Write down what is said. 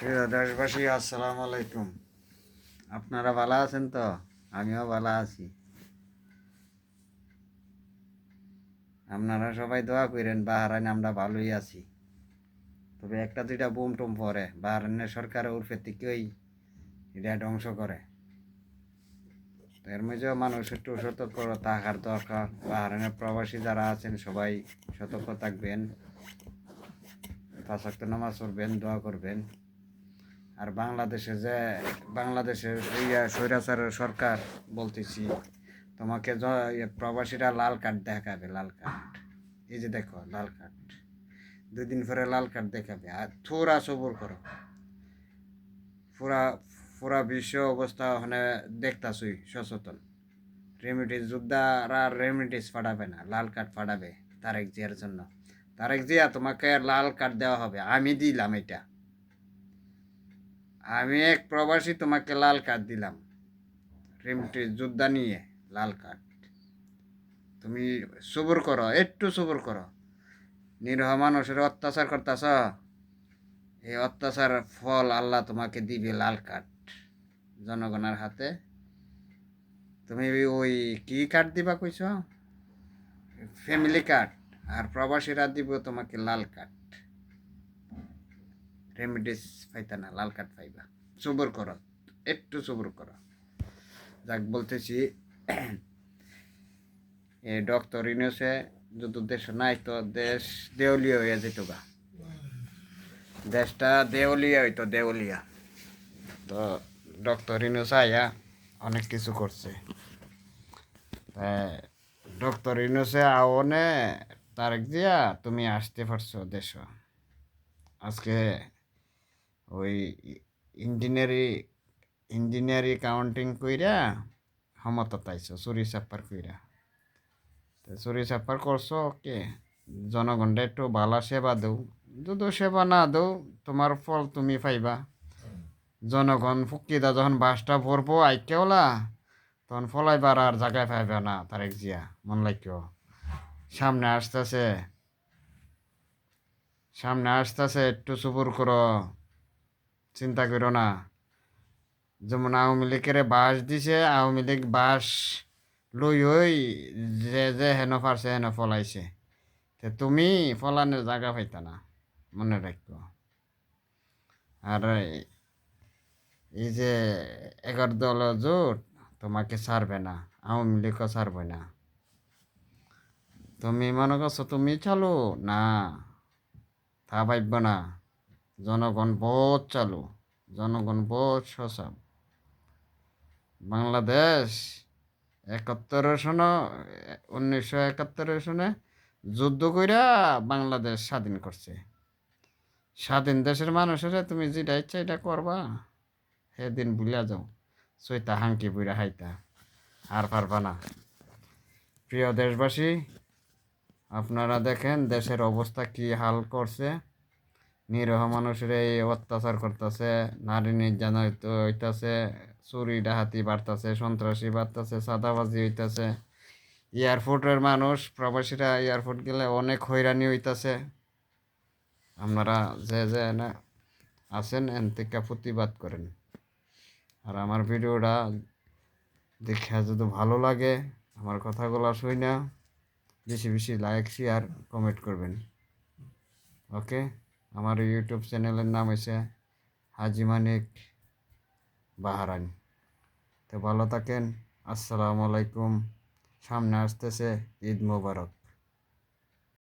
প্রিয় দেশবাসী, আসসালামু আলাইকুম। আপনারা ভালো আছেন তো? আমিও ভালো আছি। আপনারা সবাই দোয়া করেন, বাহারাইন আমরা ভালোই আছি। তবে একটা দুইটা বুম টুম পরে বাহারাইনের সরকার উর্ফে থেকেই এটা ধ্বংস করে। তো এর মধ্যেও মানুষ একটু সতর্ক থাকার দরকার। বাহারাইনের প্রবাসী যারা আছেন সবাই সতর্ক থাকবেন, ৫ ওয়াক্ত নামাজ পড়বেন, দোয়া করবেন। আর বাংলাদেশের স্বৈরাচারের সরকার বলতেছি, তোমাকে প্রবাসীরা লাল কার্ড দেখাবে, লাল কার্ড। এই যে দেখো লাল কার্ড, 2 দিন পরে লাল কার্ড দেখাবে। আর থোড়া সবর করো। পুরা পুরা বিশ্ব অবস্থা ওখানে দেখতাছই, সচেতন। রেমিডিস যোদ্ধারা রেমিডিস ফাটাবে না, লাল কার্ড ফাটাবে তারেক জিয়ার জন্য। তারেক জিয়া, তোমাকে লাল কার্ড দেওয়া হবে, আমি দিলাম এটা। আমি এক প্রবাসী, তোমাকে লাল কার্ড দিলাম। রেমিডিস যোদ্ধা নিয়ে লাল কার্ড। তুমি সবর করো, একটু সবর করো। নিরহ মানুষের অত্যাচার করতেছ, এই অত্যাচার ফল আল্লাহ তোমাকে দিবে লাল কার্ড জনগণের হাতে। তুমি ওই কি কার্ড দিবা কইছ? Family card. আর প্রবাসীরা দিব তোমাকে লাল কার্ড। রেমিডিস পাইতা না, লাল কার্ড পাইবা। সবর করো, একটু সবর করো। যাক বলতেছি, এই ডক্টর ইউনূসে যদি দেশ নাই তো দেশ দেউলিয়া হয়ে যেত গা। দেশটা দেউলিয়া হইতো, দেউলিয়া। তো ডক্টর ইউনূস আইয়া অনেক কিছু করছে। ডক্টর ইউনূসে আওনে তারেক জিয়া তুমি আসতে পারছো দেশ। আজকে ওই ইঞ্জিনিয়ারি কাউন্টিং কইরা ক্ষমতা তাইছো, চুরি চাপ্পার কইরা। চুরি চাপ্পার করছো, ওকে। জনগণটা একটু ভালো সেবা দৌ। যদি সেবা না দৌ, তোমার ফল তুমি পাইবা। জনগণ ফুকিদা যখন বাসটা ভরবো আইকেওলা, তখন ফলাইবার আর জায়গায় পাইবে না তারেক জিয়া, মন লাইকেও। সামনে আসতেছে, সামনে আসতেছে, একটু সবুর করো, চিন্তা করো না। যেমন আওয়ামী লীগের বাস দিছে, আওয়ামী লীগ বাস লই ওই যে যে হেন পারছে হেন ফলাইছে। তুমি ফলানোর জায়গা পাইতা না, মনে রাখো। আর এই যে 11 দল জোট তোমাকে ছাড়বে না, আওয়ামী লীগও ছাড়বে না। তুমি মনে করছো তুমি চালু না, তা ভাববে না। জনগণ বহুত চালু, জনগণ বহুত সচল। বাংলাদেশ 1971 সনে যুদ্ধ কইরা বাংলাদেশ স্বাধীন করছে। স্বাধীন দেশের মানুষেরা তুমি যেটা ইচ্ছা এটা করবা, সেদিন ভুলিয়া যাও। সইতা হাঙ্কি বুড়া হাইতা, আর পারবা না। প্রিয় দেশবাসী, আপনারা দেখেন দেশের অবস্থা কি হাল করছে। নিরীহ মানুষের এই অত্যাচার করতেছে, নারী নির্যাতন হইতেছে, চুরি ডাহাতি বাড়তেছে, সন্ত্রাসী বাড়তেছে, চাঁদাবাজি হইতেছে। এয়ারপোর্টের মানুষ প্রবাসীরা এয়ারপোর্ট গেলে অনেক হয়রানি হইতেছে। আপনারা যে যে না আছেন এন থেকে প্রতিবাদ করেন। আর আমার ভিডিওটা দেখে যদি ভালো লাগে, আমার কথাগুলো শুই না, বেশি বেশি লাইক শেয়ার কমেন্ট করবেন। ওকে, আমার ইউটিউব চ্যানেলের নাম হয়েছে হাজি মানিক বাহারাইন। তো ভালো থাকেন, আসসালামু আলাইকুম। সামনে আসতেছে ঈদ মোবারক।